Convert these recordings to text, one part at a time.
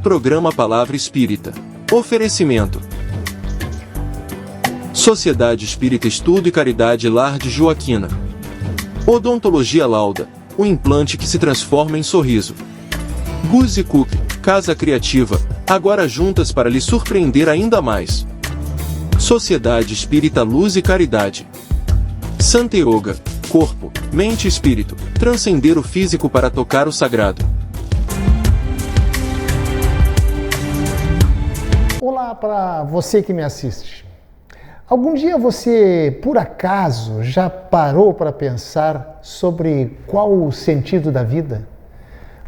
Programa Palavra Espírita. Oferecimento: Sociedade Espírita Estudo e Caridade Lar de Joaquina. Odontologia Lauda, o implante que se transforma em sorriso. Guzzi Cook, Casa Criativa, agora juntas para lhe surpreender ainda mais. Sociedade Espírita Luz e Caridade. Santa Yoga, corpo, mente e espírito, transcender o físico para tocar o sagrado. Olá para você que me assiste. Algum dia você, por acaso, já parou para pensar sobre qual o sentido da vida?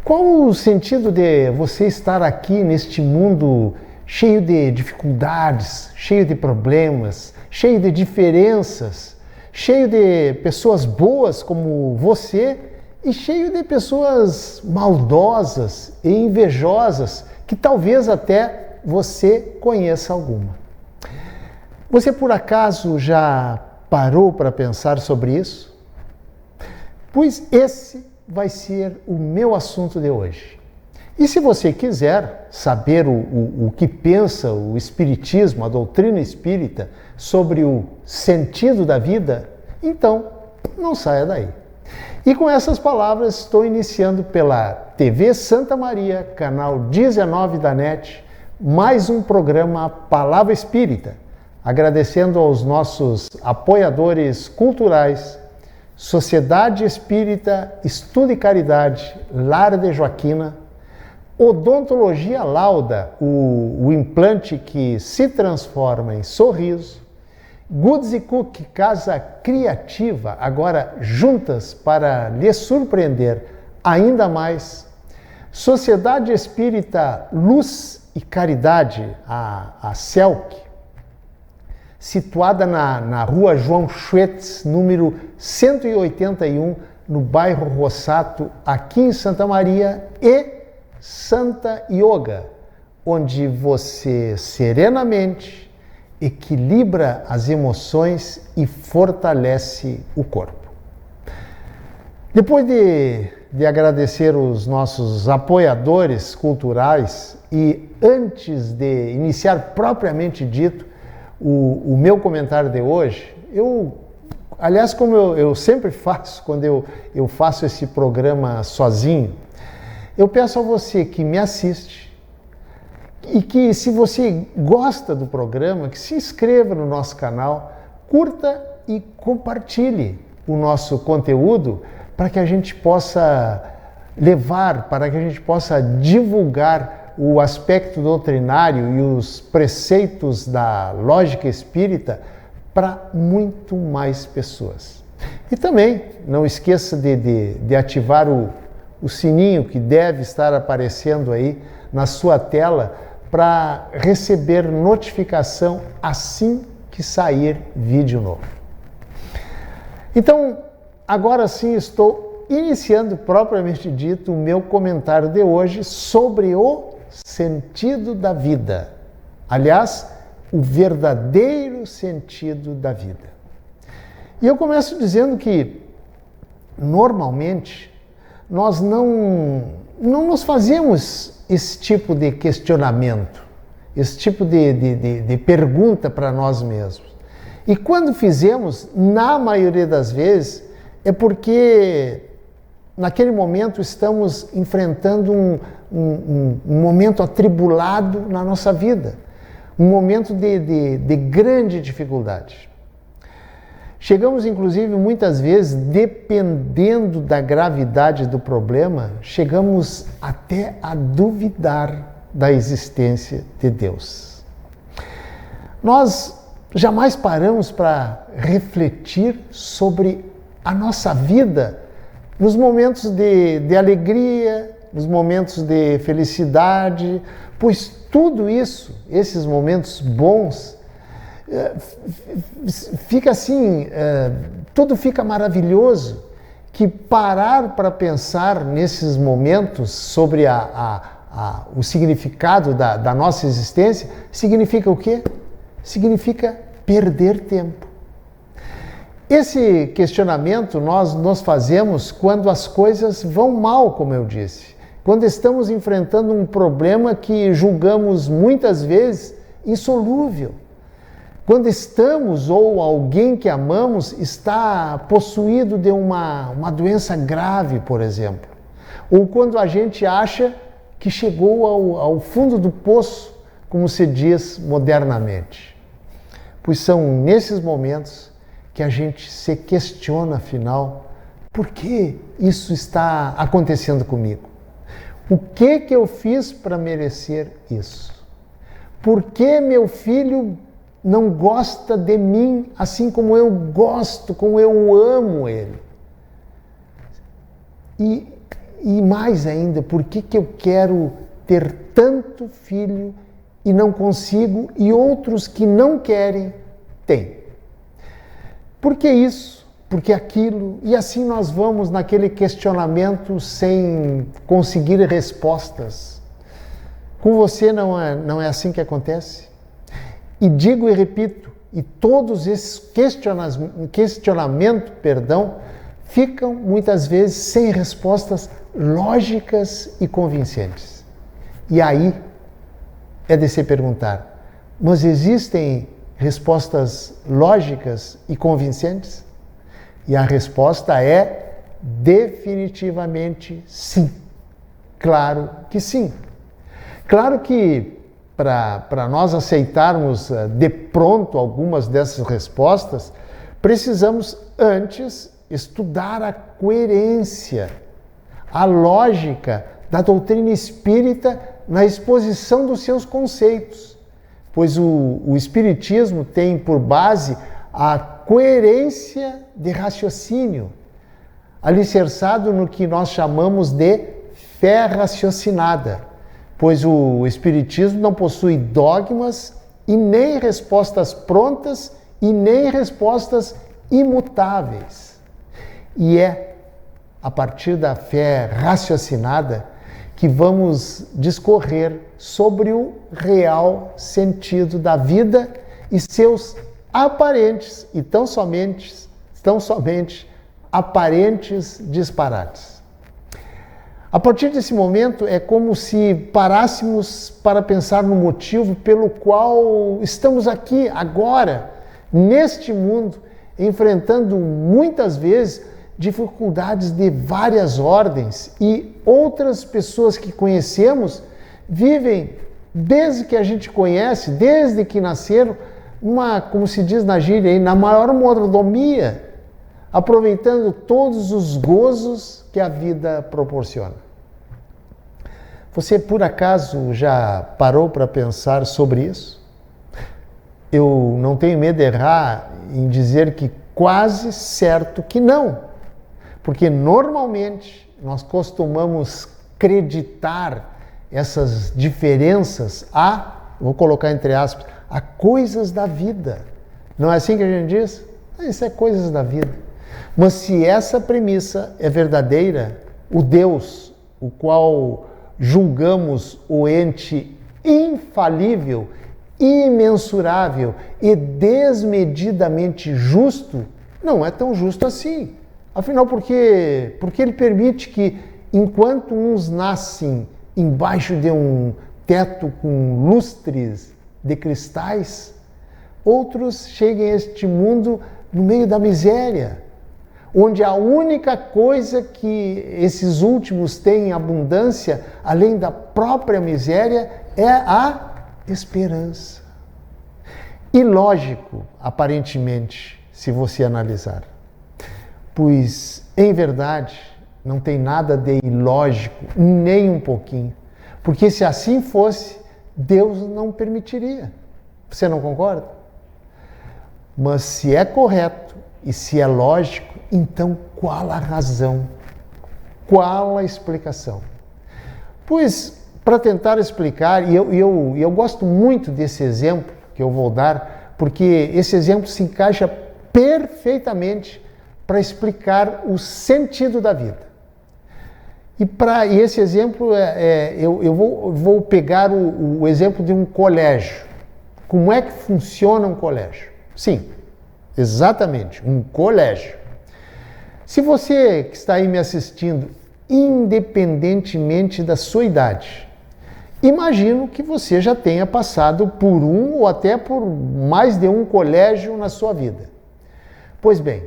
Qual o sentido de você estar aqui neste mundo cheio de dificuldades, cheio de problemas, cheio de diferenças, cheio de pessoas boas como você e cheio de pessoas maldosas e invejosas que talvez até você conheça alguma? Você por acaso já parou para pensar sobre isso? Pois esse vai ser o meu assunto de hoje. E se você quiser saber o que pensa o Espiritismo, a doutrina espírita, sobre o sentido da vida, então não saia daí. E com essas palavras estou iniciando pela TV Santa Maria, canal 19 da NET, mais um programa Palavra Espírita, agradecendo aos nossos apoiadores culturais, Sociedade Espírita Estudo e Caridade Lar de Joaquina, Odontologia Lauda, o implante que se transforma em sorriso, Guzzi Cook, Casa Criativa, agora juntas para lhe surpreender ainda mais, Sociedade Espírita Luz e Caridade, a CELC, situada na rua João Schwetz, número 181, no bairro Rossato, aqui em Santa Maria, e Santa Yoga, onde você serenamente equilibra as emoções e fortalece o corpo. Depois de agradecer os nossos apoiadores culturais e antes de iniciar propriamente dito o meu comentário de hoje, aliás, como eu sempre faço quando eu faço esse programa sozinho, eu peço a você que me assiste e que, se você gosta do programa, que se inscreva no nosso canal, curta e compartilhe o nosso conteúdo para que a gente possa levar, para que a gente possa divulgar o aspecto doutrinário e os preceitos da lógica espírita para muito mais pessoas. E também não esqueça de ativar o sininho que deve estar aparecendo aí na sua tela para receber notificação assim que sair vídeo novo. Então, agora sim estou iniciando propriamente dito o meu comentário de hoje sobre o sentido da vida. Aliás, o verdadeiro sentido da vida. E eu começo dizendo que, normalmente, nós não nos fazemos esse tipo de questionamento, esse tipo de pergunta para nós mesmos. E quando fizemos, na maioria das vezes, é porque naquele momento estamos enfrentando um momento atribulado na nossa vida, um momento de grande dificuldade. Chegamos, inclusive, muitas vezes, dependendo da gravidade do problema, chegamos até a duvidar da existência de Deus. Nós jamais paramos para refletir sobre a nossa vida nos momentos de alegria, nos momentos de felicidade, pois tudo isso, esses momentos bons, fica assim, tudo fica maravilhoso, que parar para pensar nesses momentos sobre o significado da nossa existência, significa o quê? Significa perder tempo. Esse questionamento nós nos fazemos quando as coisas vão mal, como eu disse, quando estamos enfrentando um problema que julgamos muitas vezes insolúvel. Quando estamos ou alguém que amamos está possuído de uma doença grave, por exemplo. Ou quando a gente acha que chegou ao fundo do poço, como se diz modernamente. Pois são nesses momentos que a gente se questiona, afinal, por que isso está acontecendo comigo? O que eu fiz para merecer isso? Por que meu filho não gosta de mim assim como eu gosto, como eu amo ele? E mais ainda, por que eu quero ter tanto filho e não consigo, e outros que não querem, têm? Por que isso? Por que aquilo? E assim nós vamos naquele questionamento sem conseguir respostas. Com você não é assim que acontece? E digo e repito, e todos esses questionamentos, ficam muitas vezes sem respostas lógicas e convincentes. E aí é de se perguntar, mas existem respostas lógicas e convincentes? E a resposta é definitivamente sim. Claro que sim. Claro que para nós aceitarmos de pronto algumas dessas respostas, precisamos antes estudar a coerência, a lógica da doutrina espírita na exposição dos seus conceitos, pois o Espiritismo tem por base a coerência de raciocínio, alicerçado no que nós chamamos de fé raciocinada, pois o Espiritismo não possui dogmas e nem respostas prontas e nem respostas imutáveis. E é a partir da fé raciocinada que vamos discorrer sobre o real sentido da vida e seus aparentes e tão somente aparentes disparates. A partir desse momento é como se parássemos para pensar no motivo pelo qual estamos aqui agora, neste mundo, enfrentando muitas vezes dificuldades de várias ordens, e outras pessoas que conhecemos vivem desde que a gente conhece, desde que nasceram, como se diz na gíria, na maior mordomia, aproveitando todos os gozos que a vida proporciona. Você, por acaso, já parou para pensar sobre isso? Eu não tenho medo de errar em dizer que quase certo que não. Porque normalmente nós costumamos acreditar essas diferenças vou colocar entre aspas, a coisas da vida. Não é assim que a gente diz? Isso é coisas da vida. Mas se essa premissa é verdadeira, o Deus, o qual julgamos o ente infalível, imensurável e desmedidamente justo, não é tão justo assim. Afinal, porque ele permite que, enquanto uns nascem embaixo de um teto com lustres de cristais, outros cheguem a este mundo no meio da miséria, onde a única coisa que esses últimos têm em abundância, além da própria miséria, é a esperança. Ilógico, aparentemente, se você analisar. Pois, em verdade, não tem nada de ilógico, nem um pouquinho. Porque se assim fosse, Deus não permitiria. Você não concorda? Mas se é correto e se é lógico, então qual a razão? Qual a explicação? Pois, para tentar explicar, e eu gosto muito desse exemplo que eu vou dar, porque esse exemplo se encaixa perfeitamente para explicar o sentido da vida. E esse exemplo, eu vou pegar o exemplo de um colégio. Como é que funciona um colégio? Sim, exatamente, um colégio. Se você que está aí me assistindo independentemente da sua idade. Imagino que você já tenha passado por um ou até por mais de um colégio na sua vida. Pois bem,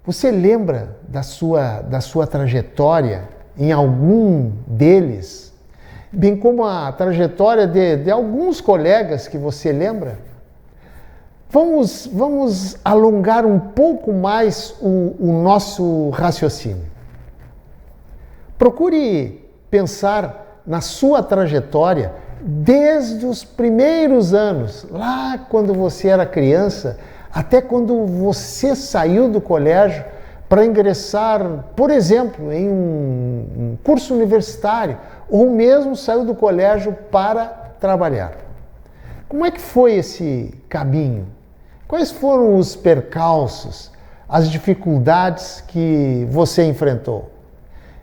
você lembra da sua trajetória em algum deles, bem como a trajetória de alguns colegas que você lembra? Vamos alongar um pouco mais o nosso raciocínio. Procure pensar na sua trajetória desde os primeiros anos, lá quando você era criança, até quando você saiu do colégio para ingressar, por exemplo, em um curso universitário, ou mesmo saiu do colégio para trabalhar. Como é que foi esse caminho? Quais foram os percalços, as dificuldades que você enfrentou?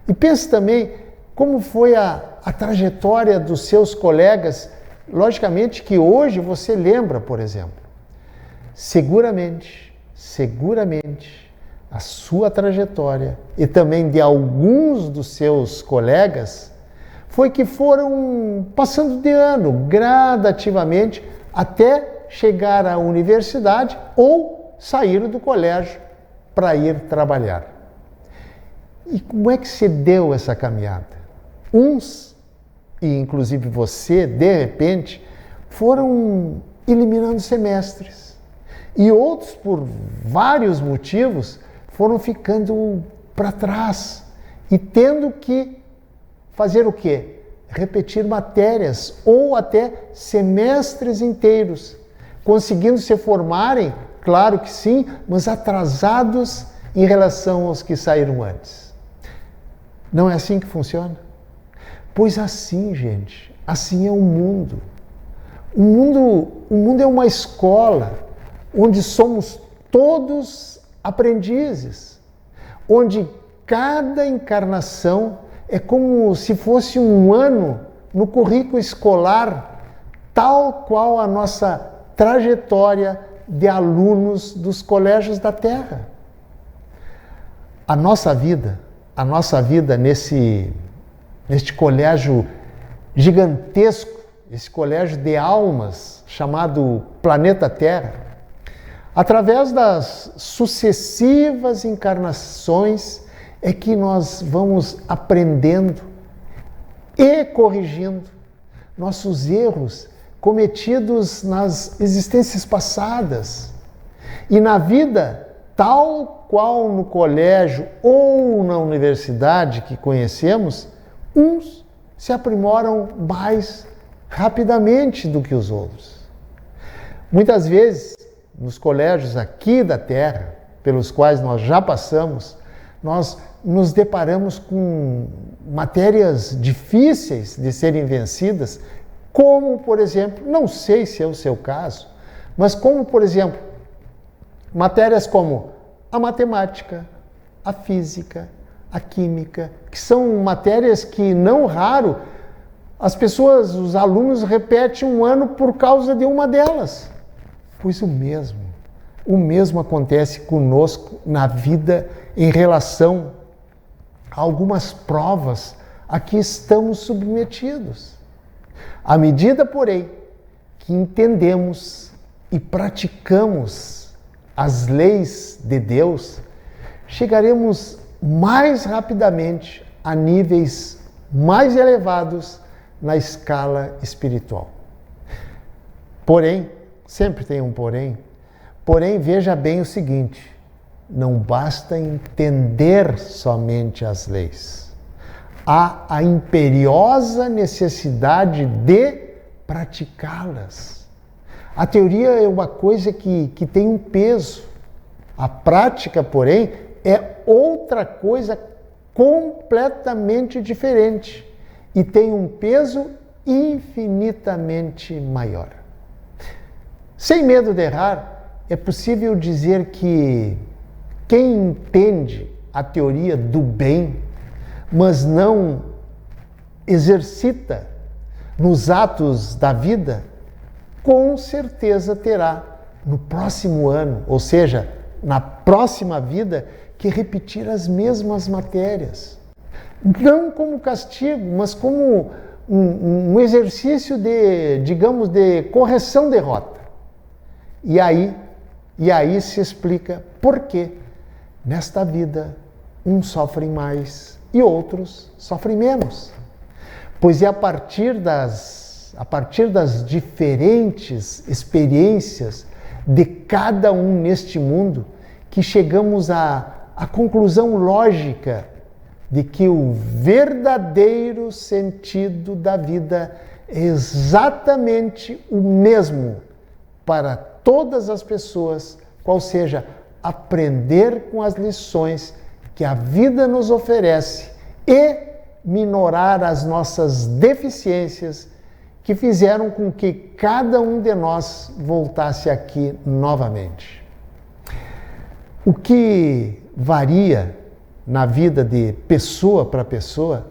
E pense também como foi a trajetória dos seus colegas, logicamente que hoje você lembra, por exemplo. Seguramente, a sua trajetória e também de alguns dos seus colegas foi que foram passando de ano gradativamente até chegar à universidade ou sair do colégio para ir trabalhar. E como é que se deu essa caminhada? Uns, e inclusive você, de repente, foram eliminando semestres. E outros, por vários motivos, foram ficando para trás e tendo que fazer o quê? Repetir matérias ou até semestres inteiros, conseguindo se formarem, claro que sim, mas atrasados em relação aos que saíram antes. Não é assim que funciona? Pois assim, gente, assim é o mundo. O mundo é uma escola onde somos todos aprendizes, onde cada encarnação é como se fosse um ano no currículo escolar, tal qual a nossa trajetória de alunos dos colégios da Terra. A nossa vida neste colégio gigantesco, esse colégio de almas chamado Planeta Terra, através das sucessivas encarnações é que nós vamos aprendendo e corrigindo nossos erros cometidos nas existências passadas. E na vida, tal qual no colégio ou na universidade que conhecemos, uns se aprimoram mais rapidamente do que os outros. Muitas vezes, nos colégios aqui da Terra, pelos quais nós já passamos, nós nos deparamos com matérias difíceis de serem vencidas, como, por exemplo, não sei se é o seu caso, mas como, por exemplo, matérias como a matemática, a física, a química, que são matérias que, não raro, as pessoas, os alunos repetem um ano por causa de uma delas. Pois o mesmo acontece conosco na vida em relação a algumas provas a que estamos submetidos. À medida, porém, que entendemos e praticamos as leis de Deus, chegaremos mais rapidamente a níveis mais elevados na escala espiritual. Porém, sempre tem um porém, veja bem o seguinte: não basta entender somente as leis. Há a imperiosa necessidade de praticá-las. A teoria é uma coisa que tem um peso. A prática, porém, é outra coisa completamente diferente e tem um peso infinitamente maior. Sem medo de errar, é possível dizer que quem entende a teoria do bem, mas não exercita nos atos da vida, com certeza terá no próximo ano, ou seja, na próxima vida, que repetir as mesmas matérias. não como castigo, mas como um exercício de, digamos, de correção de rota. E aí se explica por que nesta vida uns sofrem mais e outros sofrem menos. Pois é a partir das diferentes experiências de cada um neste mundo que chegamos à conclusão lógica de que o verdadeiro sentido da vida é exatamente o mesmo para todas as pessoas, qual seja aprender com as lições que a vida nos oferece e minorar as nossas deficiências que fizeram com que cada um de nós voltasse aqui novamente. O que varia na vida de pessoa para pessoa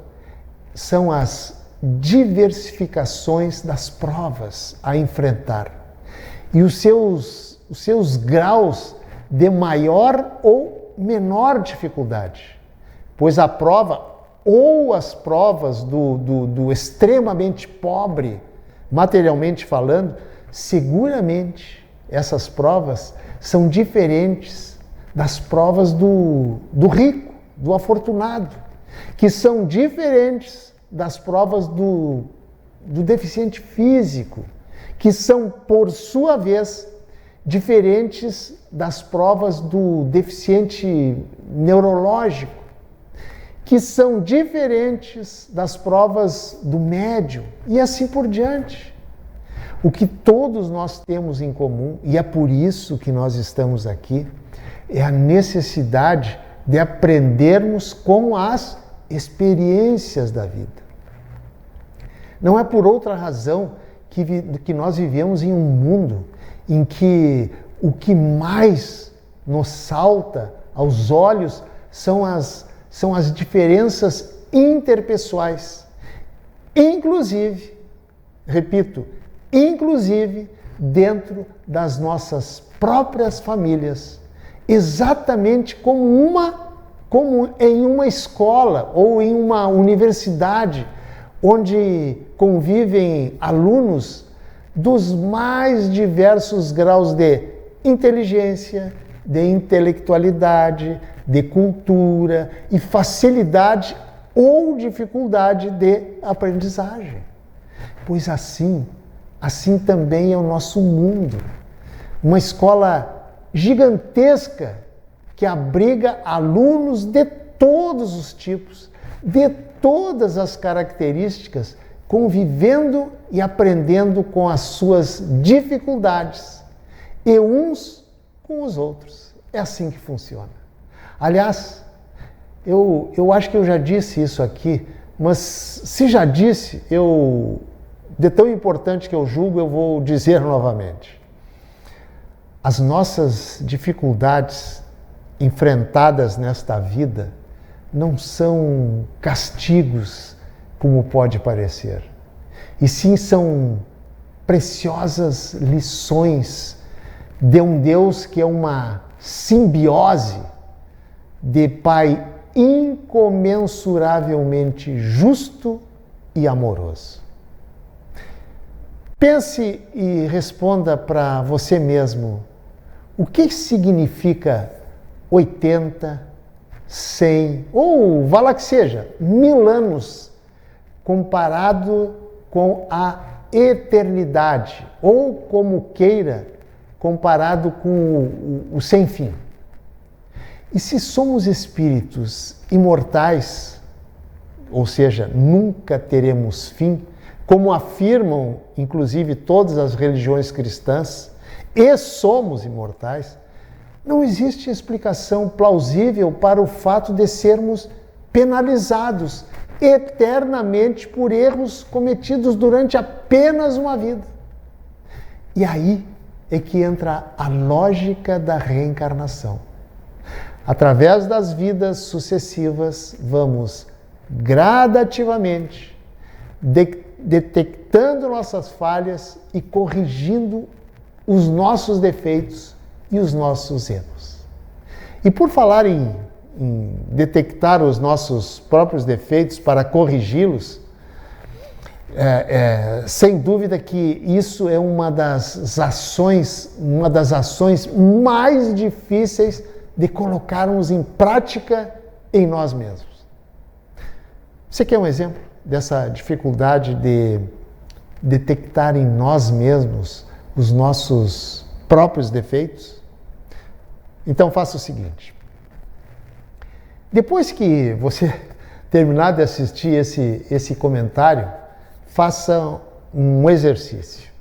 são as diversificações das provas a enfrentar e os seus graus de maior ou menor dificuldade, pois a prova ou as provas do extremamente pobre, materialmente falando, seguramente essas provas são diferentes das provas do rico, do afortunado, que são diferentes das provas do deficiente físico, que são, por sua vez, diferentes das provas do deficiente neurológico, que são diferentes das provas do médium e assim por diante. O que todos nós temos em comum, e é por isso que nós estamos aqui, é a necessidade de aprendermos com as experiências da vida. Não é por outra razão que nós vivemos em um mundo em que o que mais nos salta aos olhos são as diferenças interpessoais. Inclusive, repito, inclusive dentro das nossas próprias famílias. Exatamente como em uma escola ou em uma universidade, onde convivem alunos dos mais diversos graus de inteligência, de intelectualidade, de cultura e facilidade ou dificuldade de aprendizagem. Pois assim também é o nosso mundo. Uma escola gigantesca que abriga alunos de todos os tipos, de todas as características, convivendo e aprendendo com as suas dificuldades, e uns com os outros. É assim que funciona. Aliás, eu acho que eu já disse isso aqui, mas se já disse, de tão importante que eu julgo, eu vou dizer novamente. As nossas dificuldades enfrentadas nesta vida não são castigos, como pode parecer, e sim são preciosas lições de um Deus que é uma simbiose de Pai incomensuravelmente justo e amoroso. Pense e responda para você mesmo o que significa 80, 100 ou vá lá que seja, 1000 anos comparado com a eternidade, ou como queira, comparado com o sem fim. E se somos espíritos imortais, ou seja, nunca teremos fim, como afirmam inclusive todas as religiões cristãs, e somos imortais, não existe explicação plausível para o fato de sermos penalizados eternamente por erros cometidos durante apenas uma vida. E aí é que entra a lógica da reencarnação. Através das vidas sucessivas, vamos gradativamente detectando nossas falhas e corrigindo os nossos defeitos e os nossos erros. E por falar em em detectar os nossos próprios defeitos para corrigi-los, sem dúvida que isso é uma das ações mais difíceis de colocarmos em prática em nós mesmos. Você quer um exemplo dessa dificuldade de detectar em nós mesmos os nossos próprios defeitos? Então faça o seguinte. Depois que você terminar de assistir esse comentário, faça um exercício.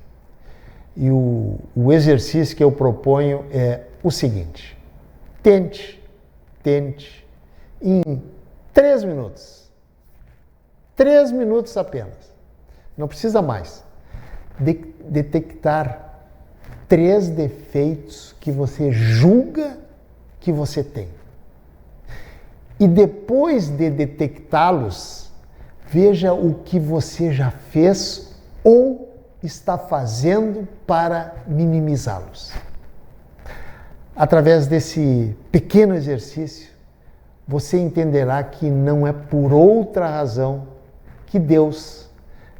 E o exercício que eu proponho é o seguinte. Tente em 3 minutos. 3 minutos apenas. Não precisa mais. Detectar 3 defeitos que você julga que você tem. E depois de detectá-los, veja o que você já fez ou está fazendo para minimizá-los. Através desse pequeno exercício, você entenderá que não é por outra razão que Deus,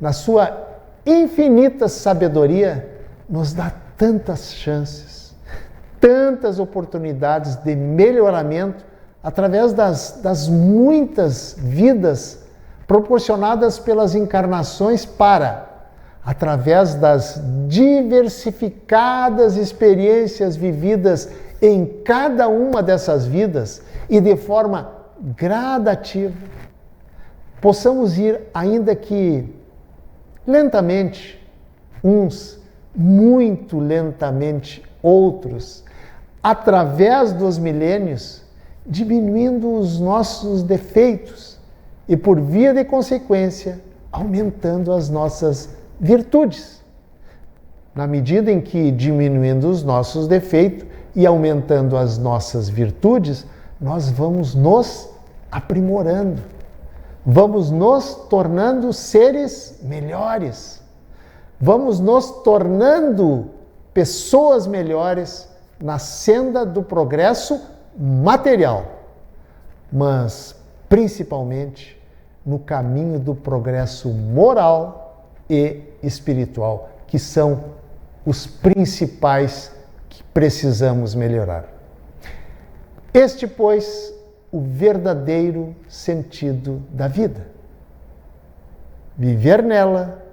na sua infinita sabedoria, nos dá tantas chances, tantas oportunidades de melhoramento através das muitas vidas proporcionadas pelas encarnações para, através das diversificadas experiências vividas em cada uma dessas vidas e de forma gradativa, possamos ir, ainda que lentamente, uns muito lentamente, outros, através dos milênios, diminuindo os nossos defeitos e, por via de consequência, aumentando as nossas virtudes. Na medida em que, diminuindo os nossos defeitos e aumentando as nossas virtudes, nós vamos nos aprimorando, vamos nos tornando seres melhores, vamos nos tornando pessoas melhores na senda do progresso material, mas principalmente no caminho do progresso moral e espiritual, que são os principais que precisamos melhorar. Este, pois, o verdadeiro sentido da vida. Viver nela,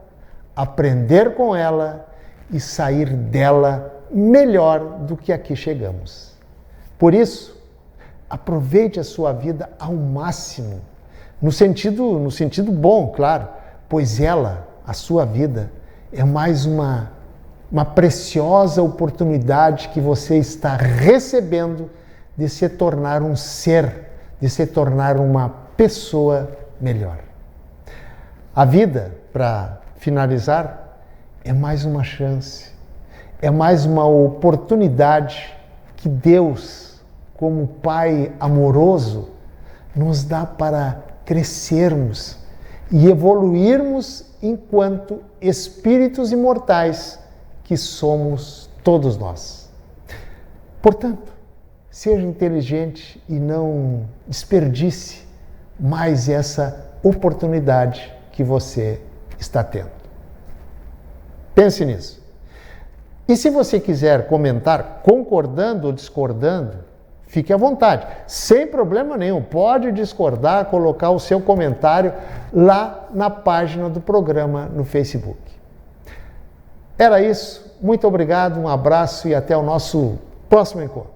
aprender com ela e sair dela melhor do que aqui chegamos. Por isso, aproveite a sua vida ao máximo, no sentido bom, claro, pois ela, a sua vida, é mais uma preciosa oportunidade que você está recebendo de se tornar um ser, de se tornar uma pessoa melhor. A vida, para finalizar, é mais uma chance, é mais uma oportunidade que Deus, como Pai amoroso, nos dá para crescermos e evoluirmos enquanto espíritos imortais que somos todos nós. Portanto, seja inteligente e não desperdice mais essa oportunidade que você está tendo. Pense nisso. E se você quiser comentar concordando ou discordando, fique à vontade, sem problema nenhum. Pode discordar, colocar o seu comentário lá na página do programa no Facebook. Era isso. Muito obrigado, um abraço e até o nosso próximo encontro.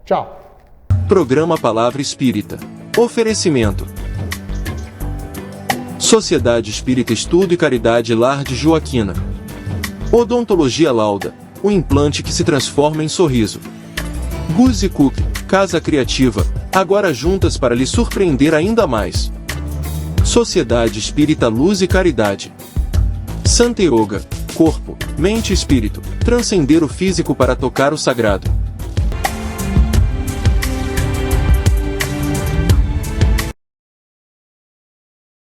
Tchau. Programa Palavra Espírita. Oferecimento. Sociedade Espírita Estudo e Caridade Lar de Joaquina. Odontologia Lauda. O implante que se transforma em sorriso. Guzzi Cookie, Casa Criativa, agora juntas para lhe surpreender ainda mais. Sociedade Espírita Luz e Caridade. Santa Yoga, corpo, mente e espírito, transcender o físico para tocar o sagrado.